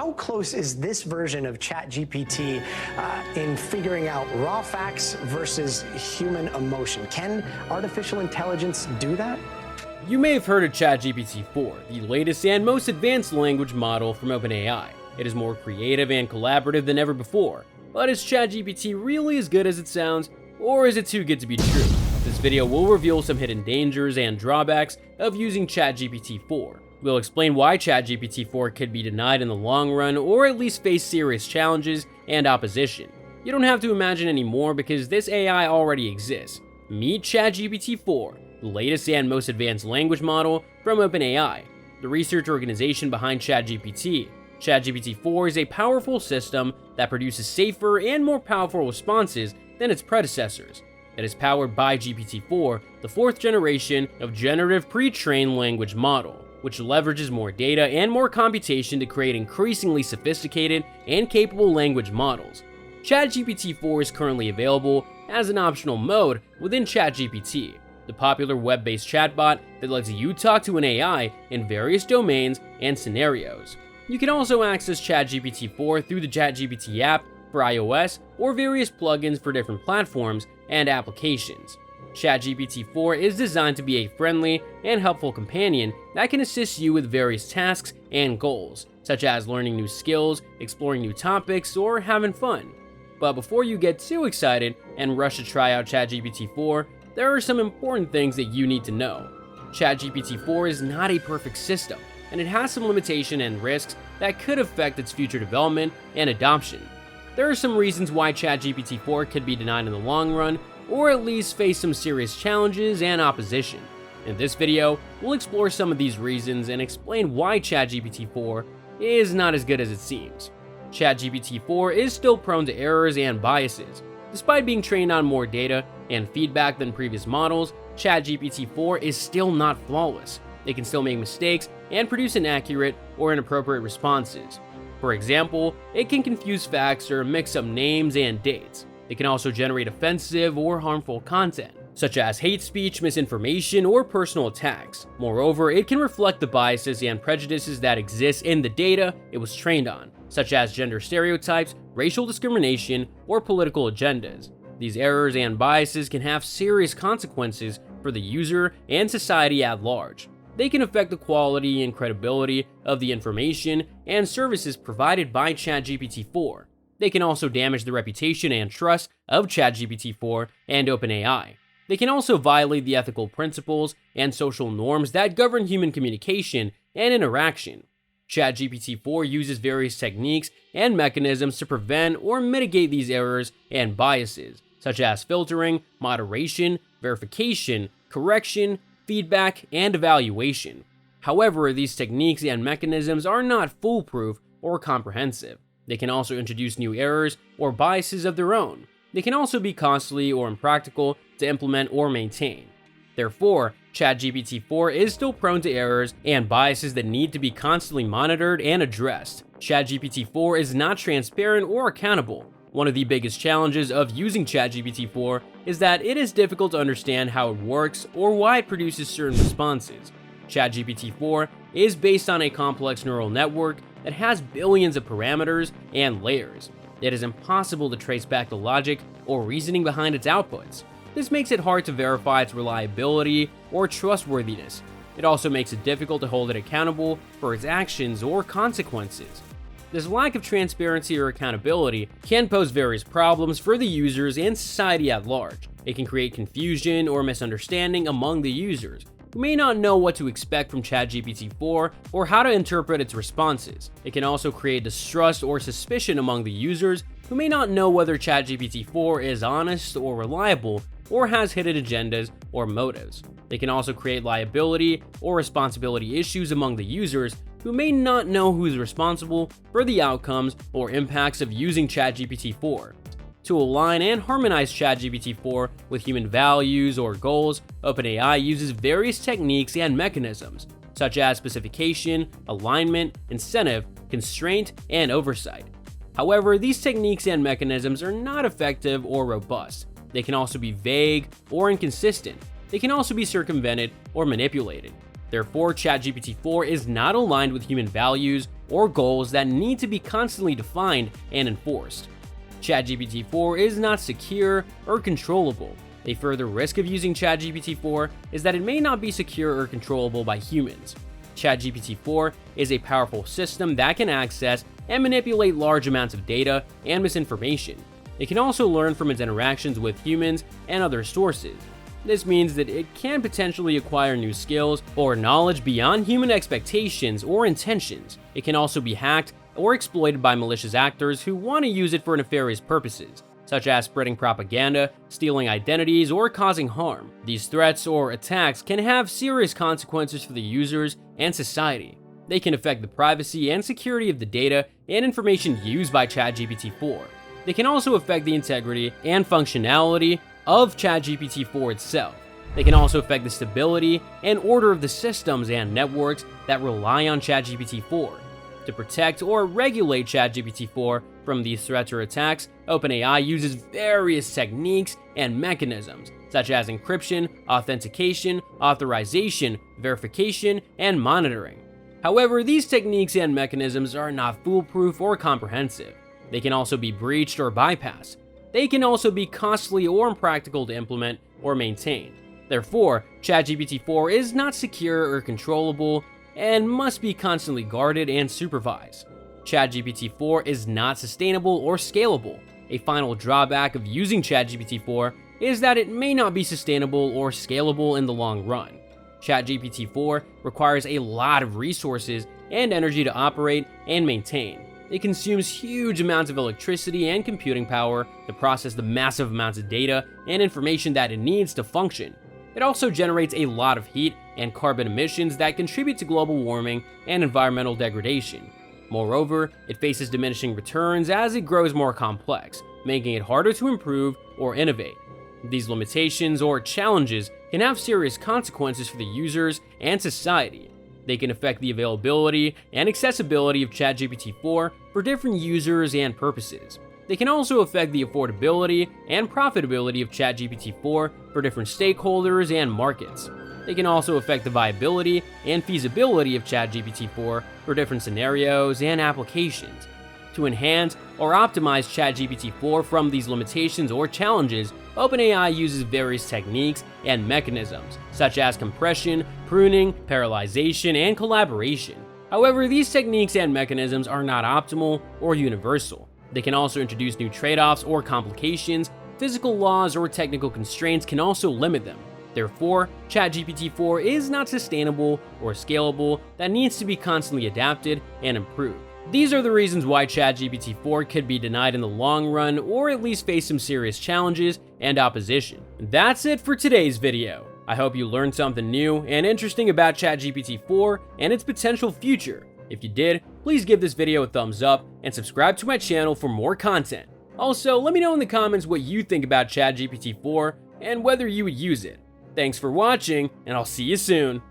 how close is this version of ChatGPT in figuring out raw facts versus human emotion? Can artificial intelligence do that? You may have heard of ChatGPT-4, the latest and most advanced language model from OpenAI. It is more creative and collaborative than ever before. But is ChatGPT really as good as it sounds, or is it too good to be true? This video will reveal some hidden dangers and drawbacks of using ChatGPT-4. We'll explain why ChatGPT-4 could be denied in the long run, or at least face serious challenges and opposition. You don't have to imagine anymore because this AI already exists. Meet ChatGPT-4, the latest and most advanced language model from OpenAI, the research organization behind ChatGPT. ChatGPT-4 is a powerful system that produces safer and more powerful responses than its predecessors. It is powered by GPT-4, the fourth generation of generative pre-trained language model, which leverages more data and more computation to create increasingly sophisticated and capable language models. ChatGPT-4 is currently available as an optional mode within ChatGPT, the popular web-based chatbot that lets you talk to an AI in various domains and scenarios. You can also access ChatGPT-4 through the ChatGPT app for iOS or various plugins for different platforms and applications. ChatGPT-4 is designed to be a friendly and helpful companion that can assist you with various tasks and goals, such as learning new skills, exploring new topics, or having fun. But before you get too excited and rush to try out ChatGPT-4, there are some important things that you need to know. ChatGPT-4 is not a perfect system, and it has some limitations and risks that could affect its future development and adoption. There are some reasons why ChatGPT-4 could be denied in the long run, or at least face some serious challenges and opposition. In this video, we'll explore some of these reasons and explain why ChatGPT-4 is not as good as it seems. ChatGPT-4 is still prone to errors and biases. Despite being trained on more data and feedback than previous models, ChatGPT-4 is still not flawless. It can still make mistakes and produce inaccurate or inappropriate responses. For example, it can confuse facts or mix up names and dates. It can also generate offensive or harmful content, such as hate speech, misinformation, or personal attacks. Moreover, it can reflect the biases and prejudices that exist in the data it was trained on, such as gender stereotypes, racial discrimination, or political agendas. These errors and biases can have serious consequences for the user and society at large. They can affect the quality and credibility of the information and services provided by ChatGPT-4. They can also damage the reputation and trust of ChatGPT-4 and OpenAI. They can also violate the ethical principles and social norms that govern human communication and interaction. ChatGPT-4 uses various techniques and mechanisms to prevent or mitigate these errors and biases, such as filtering, moderation, verification, correction, feedback, and evaluation. However, these techniques and mechanisms are not foolproof or comprehensive. They can also introduce new errors or biases of their own. They can also be costly or impractical to implement or maintain. Therefore, ChatGPT-4 is still prone to errors and biases that need to be constantly monitored and addressed. ChatGPT-4 is not transparent or accountable. One of the biggest challenges of using ChatGPT-4 is that it is difficult to understand how it works or why it produces certain responses. ChatGPT-4 is based on a complex neural network that has billions of parameters and layers. It is impossible to trace back the logic or reasoning behind its outputs. This makes it hard to verify its reliability or trustworthiness. It also makes it difficult to hold it accountable for its actions or consequences. This lack of transparency or accountability can pose various problems for the users and society at large. It can create confusion or misunderstanding among the users, who may not know what to expect from ChatGPT-4 or how to interpret its responses. It can also create distrust or suspicion among the users, who may not know whether ChatGPT-4 is honest or reliable or has hidden agendas or motives. They can also create liability or responsibility issues among the users, who may not know who is responsible for the outcomes or impacts of using ChatGPT-4. To align and harmonize ChatGPT-4 with human values or goals, OpenAI uses various techniques and mechanisms, such as specification, alignment, incentive, constraint, and oversight. However, these techniques and mechanisms are not effective or robust. They can also be vague or inconsistent. They can also be circumvented or manipulated. Therefore, ChatGPT-4 is not aligned with human values or goals that need to be constantly defined and enforced. ChatGPT-4 is not secure or controllable. A further risk of using ChatGPT-4 is that it may not be secure or controllable by humans. ChatGPT-4 is a powerful system that can access and manipulate large amounts of data and misinformation. It can also learn from its interactions with humans and other sources. This means that it can potentially acquire new skills or knowledge beyond human expectations or intentions. It can also be hacked or exploited by malicious actors who want to use it for nefarious purposes, such as spreading propaganda, stealing identities, or causing harm. These threats or attacks can have serious consequences for the users and society. They can affect the privacy and security of the data and information used by ChatGPT-4. They can also affect the integrity and functionality of ChatGPT-4 itself. They can also affect the stability and order of the systems and networks that rely on ChatGPT-4. To protect or regulate ChatGPT-4 from these threats or attacks, OpenAI uses various techniques and mechanisms, such as encryption, authentication, authorization, verification, and monitoring. However, these techniques and mechanisms are not foolproof or comprehensive. They can also be breached or bypassed. They can also be costly or impractical to implement or maintain. Therefore, ChatGPT-4 is not secure or controllable and must be constantly guarded and supervised. ChatGPT-4 is not sustainable or scalable. A final drawback of using ChatGPT-4 is that it may not be sustainable or scalable in the long run. ChatGPT-4 requires a lot of resources and energy to operate and maintain. It consumes huge amounts of electricity and computing power to process the massive amounts of data and information that it needs to function. It also generates a lot of heat and carbon emissions that contribute to global warming and environmental degradation. Moreover, it faces diminishing returns as it grows more complex, making it harder to improve or innovate. These limitations or challenges can have serious consequences for the users and society. They can affect the availability and accessibility of ChatGPT-4 for different users and purposes. They can also affect the affordability and profitability of ChatGPT-4 for different stakeholders and markets. They can also affect the viability and feasibility of ChatGPT-4 for different scenarios and applications. To enhance or optimize ChatGPT-4 from these limitations or challenges, OpenAI uses various techniques and mechanisms, such as compression, pruning, parallelization, and collaboration. However, these techniques and mechanisms are not optimal or universal. They can also introduce new trade-offs or complications. Physical laws or technical constraints can also limit them. Therefore, ChatGPT-4 is not sustainable or scalable, that needs to be constantly adapted and improved. These are the reasons why ChatGPT-4 could be denied in the long run or at least face some serious challenges and opposition. That's it for today's video. I hope you learned something new and interesting about ChatGPT-4 and its potential future. If you did, please give this video a thumbs up and subscribe to my channel for more content. Also, let me know in the comments what you think about ChatGPT-4 and whether you would use it. Thanks for watching, and I'll see you soon.